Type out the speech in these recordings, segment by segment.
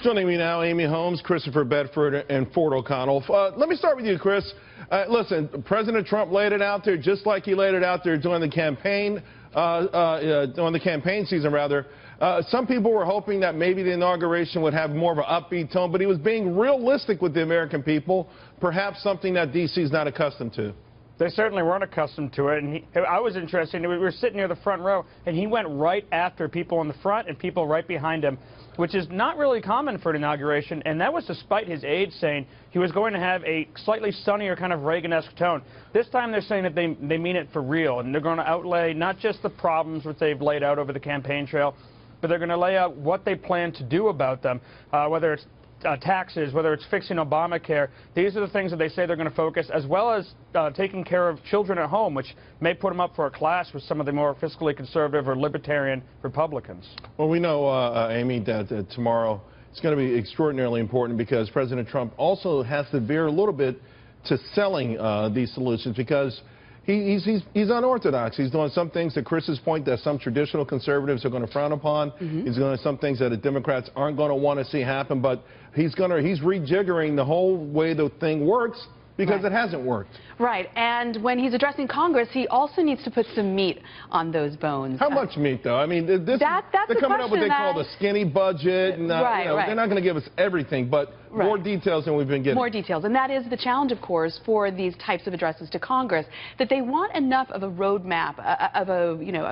Joining me now, Amy Holmes, Christopher Bedford, and Ford O Connell. Let me start with you, Chris. Listen, President Trump laid it out there just like he laid it out there during the campaign, season, rather. Some people were hoping that maybe the inauguration would have more of an upbeat tone, but he was being realistic with the American people, perhaps something that D.C. is not accustomed to. They certainly weren't accustomed to it, and I was interested. We were sitting near the front row, and he went right after people in the front and people right behind him, which is not really common for an inauguration, and that was despite his aides saying he was going to have a slightly sunnier kind of Reagan-esque tone. This time they're saying that they mean it for real, and they're going to outlay not just the problems which they've laid out over the campaign trail, but they're going to lay out what they plan to do about them, whether it's taxes, whether it's fixing Obamacare. These are the things that they say they're going to focus, as well as taking care of children at home, which may put them up for a clash with some of the more fiscally conservative or libertarian Republicans. Well, we know, Amy, that tomorrow it's going to be extraordinarily important because President Trump also has to veer a little bit to selling these solutions because he's unorthodox. He's doing some things, to Chris's point, that some traditional conservatives are going to frown upon. He's doing some things that the Democrats aren't going to want to see happen, but he's rejiggering the whole way the thing works because it hasn't worked. Right, and when he's addressing Congress, he also needs to put some meat on those bones. How much meat, though? I mean, they're coming up with what they call the skinny budget, and they're not going to give us everything, but more details than we've been getting. More details, and that is the challenge, of course, for these types of addresses to Congress, that they want enough of a roadmap, of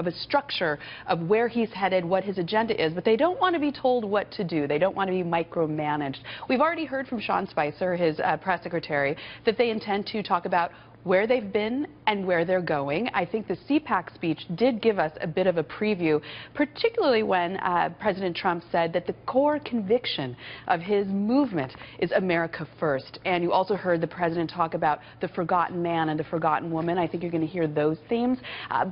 a structure of where he's headed, what his agenda is, but they don't want to be told what to do. They don't want to be micromanaged. We've already heard from Sean Spicer, his press secretary, that they intend to talk about where they've been and where they're going. I think the CPAC speech did give us a bit of a preview, particularly when President Trump said that the core conviction of his movement is America first. And you also heard the president talk about the forgotten man and the forgotten woman. I think you're going to hear those themes.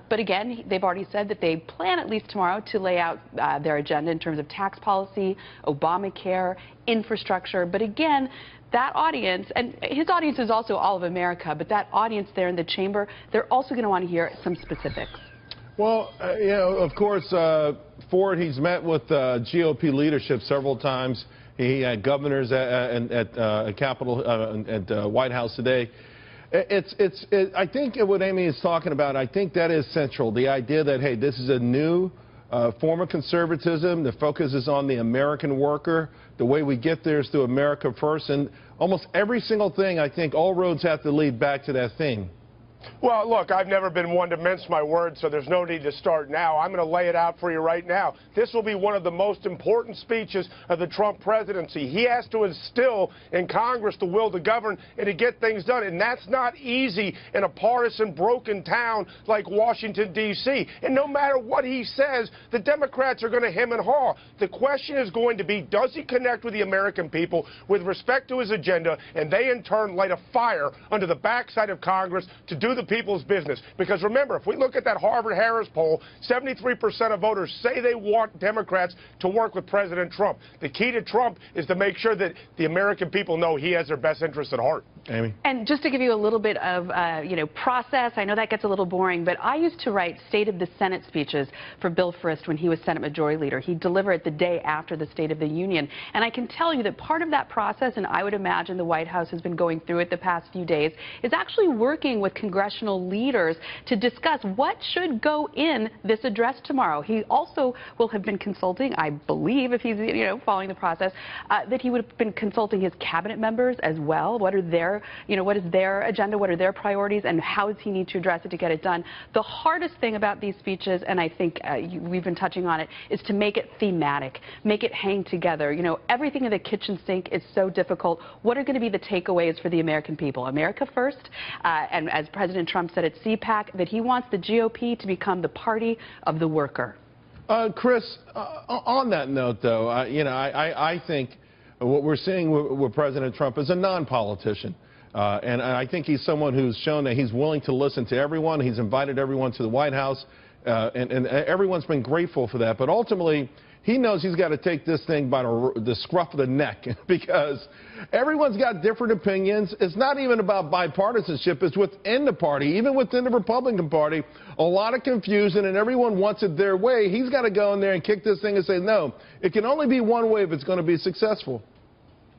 But again, they've already said that they plan, at least tomorrow, to lay out their agenda in terms of tax policy, Obamacare, infrastructure. But again, that audience, and his audience is also all of America, but that audience there in the chamber, they're also going to want to hear some specifics. Well, of course, Ford, he's met with GOP leadership several times. He had governors at Capitol, at White House today. I think what Amy is talking about, I think that is central. The idea that, hey, this is a new form of conservatism. The focus is on the American worker. The way we get there is through America first. And almost every single thing, I think all roads have to lead back to that theme. Well, look, I've never been one to mince my words, so there's no need to start now. I'm going to lay it out for you right now. This will be one of the most important speeches of the Trump presidency. He has to instill in Congress the will to govern and to get things done, and that's not easy in a partisan, broken town like Washington, D.C. And no matter what he says, the Democrats are going to hem and haw. The question is going to be, does he connect with the American people with respect to his agenda, and they in turn light a fire under the backside of Congress to do the people's business? Because remember, if we look at that Harvard-Harris poll, 73% of voters say they want Democrats to work with President Trump. The key to Trump is to make sure that the American people know he has their best interests at heart. Amy? And just to give you a little bit of, process, I know that gets a little boring, but I used to write State of the Senate speeches for Bill Frist when he was Senate Majority Leader. He'd deliver it the day after the State of the Union. And I can tell you that part of that process, and I would imagine the White House has been going through it the past few days, is actually working with congressional leaders to discuss what should go in this address tomorrow. He also will have been consulting, I believe, if he's following the process, that he would have been consulting his cabinet members as well. What is their agenda, what are their priorities, and how does he need to address it to get it done? The hardest thing about these speeches, and I think we've been touching on it, is to make it thematic, make it hang together. Everything in the kitchen sink is so difficult. What are going to be the takeaways for the American people? America first, and as President Trump said at CPAC, that he wants the GOP to become the party of the worker. Chris, on that note, though, I think what we're seeing with President Trump is a non-politician. And I think he's someone who's shown that he's willing to listen to everyone. He's invited everyone to the White House, and everyone's been grateful for that. But ultimately, he knows he's got to take this thing by the scruff of the neck because everyone's got different opinions. It's not even about bipartisanship. It's within the party, even within the Republican Party, a lot of confusion, and everyone wants it their way. He's got to go in there and kick this thing and say, no, it can only be one way if it's going to be successful.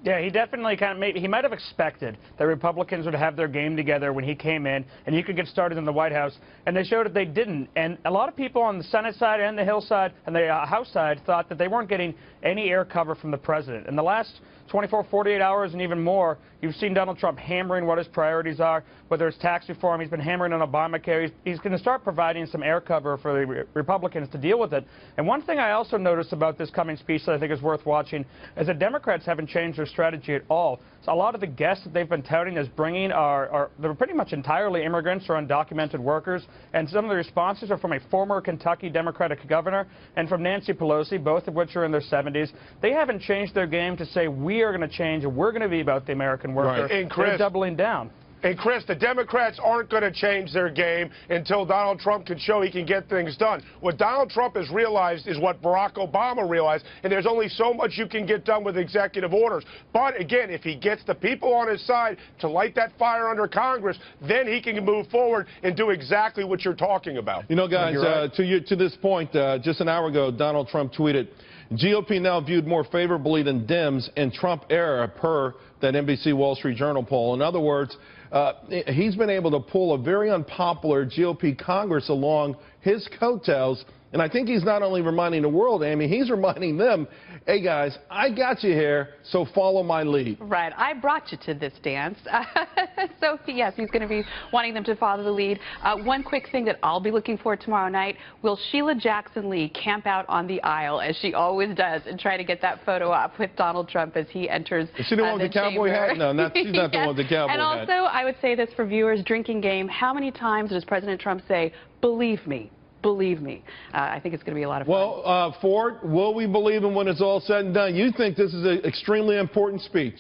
Yeah, he definitely he might have expected that Republicans would have their game together when he came in and he could get started in the White House, and they showed that they didn't. And a lot of people on the Senate side and the Hill side and the House side thought that they weren't getting any air cover from the president. In the last 24, 48 hours and even more, you've seen Donald Trump hammering what his priorities are, whether it's tax reform. He's been hammering on Obamacare. He's going to start providing some air cover for the Republicans to deal with it. And one thing I also noticed about this coming speech that I think is worth watching is that Democrats haven't changed their strategy at all. So a lot of the guests that they've been touting as bringing they're pretty much entirely immigrants or undocumented workers, and some of the responses are from a former Kentucky Democratic governor and from Nancy Pelosi, both of which are in their 70s. They haven't changed their game to say we are going to change and we're going to be about the American worker. Right. And Chris, they're doubling down. And, Chris, the Democrats aren't going to change their game until Donald Trump can show he can get things done. What Donald Trump has realized is what Barack Obama realized, and there's only so much you can get done with executive orders. But, again, if he gets the people on his side to light that fire under Congress, then he can move forward and do exactly what you're talking about. You know, guys, to this point, just an hour ago, Donald Trump tweeted, GOP now viewed more favorably than Dems in Trump era per that NBC Wall Street Journal poll. In other words, he's been able to pull a very unpopular GOP Congress along his coattails. And I think he's not only reminding the world, Amy, he's reminding them, hey, guys, I got you here, so follow my lead. Right. I brought you to this dance. So, yes, he's going to be wanting them to follow the lead. One quick thing that I'll be looking for tomorrow night, will Sheila Jackson Lee camp out on the aisle, as she always does, and try to get that photo op with Donald Trump as he enters Is she the one with the cowboy hat? No, she's not the one with the cowboy hat. And also, I would say this for viewers, drinking game, how many times does President Trump say, believe me? Believe me. I think it's going to be a lot of fun. Well, Ford, will we believe him when it's all said and done? You think this is an extremely important speech?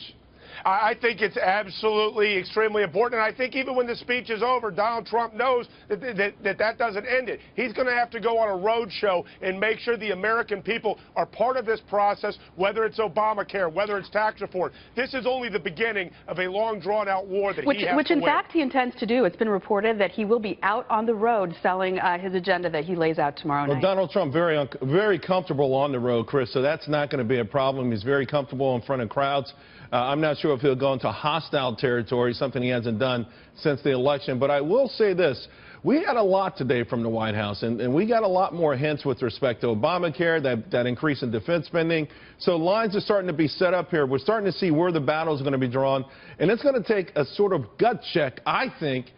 I think it's absolutely extremely important. And I think even when the speech is over, Donald Trump knows that doesn't end it. He's going to have to go on a road show and make sure the American people are part of this process, whether it's Obamacare, whether it's tax reform. This is only the beginning of a long, drawn-out war that he has to win. Which, in fact, he intends to do. It's been reported that he will be out on the road selling his agenda that he lays out tomorrow night. Donald Trump, very comfortable on the road, Chris, so that's not going to be a problem. He's very comfortable in front of crowds. I'm not sure if he'll go into hostile territory, something he hasn't done since the election. But I will say this. We had a lot today from the White House, and we got a lot more hints with respect to Obamacare, that increase in defense spending. So lines are starting to be set up here. We're starting to see where the battle is going to be drawn. And it's going to take a sort of gut check, I think,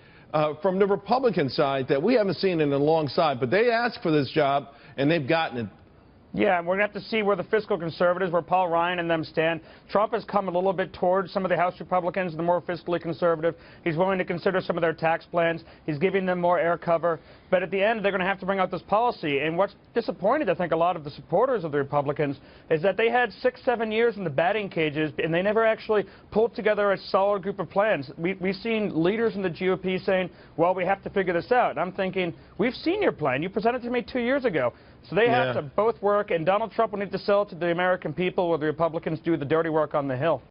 from the Republican side that we haven't seen in a long time. But they asked for this job, and they've gotten it. Yeah, and we're going to have to see where the fiscal conservatives, where Paul Ryan and them stand. Trump has come a little bit towards some of the House Republicans, the more fiscally conservative. He's willing to consider some of their tax plans. He's giving them more air cover. But at the end, they're going to have to bring out this policy. And what's disappointed, I think, a lot of the supporters of the Republicans is that they had 6, 7 years in the batting cages, and they never actually pulled together a solid group of plans. We've seen leaders in the GOP saying, well, we have to figure this out. And I'm thinking, we've seen your plan. You presented it to me 2 years ago. So they have to both work, and Donald Trump will need to sell it to the American people while the Republicans do the dirty work on the Hill.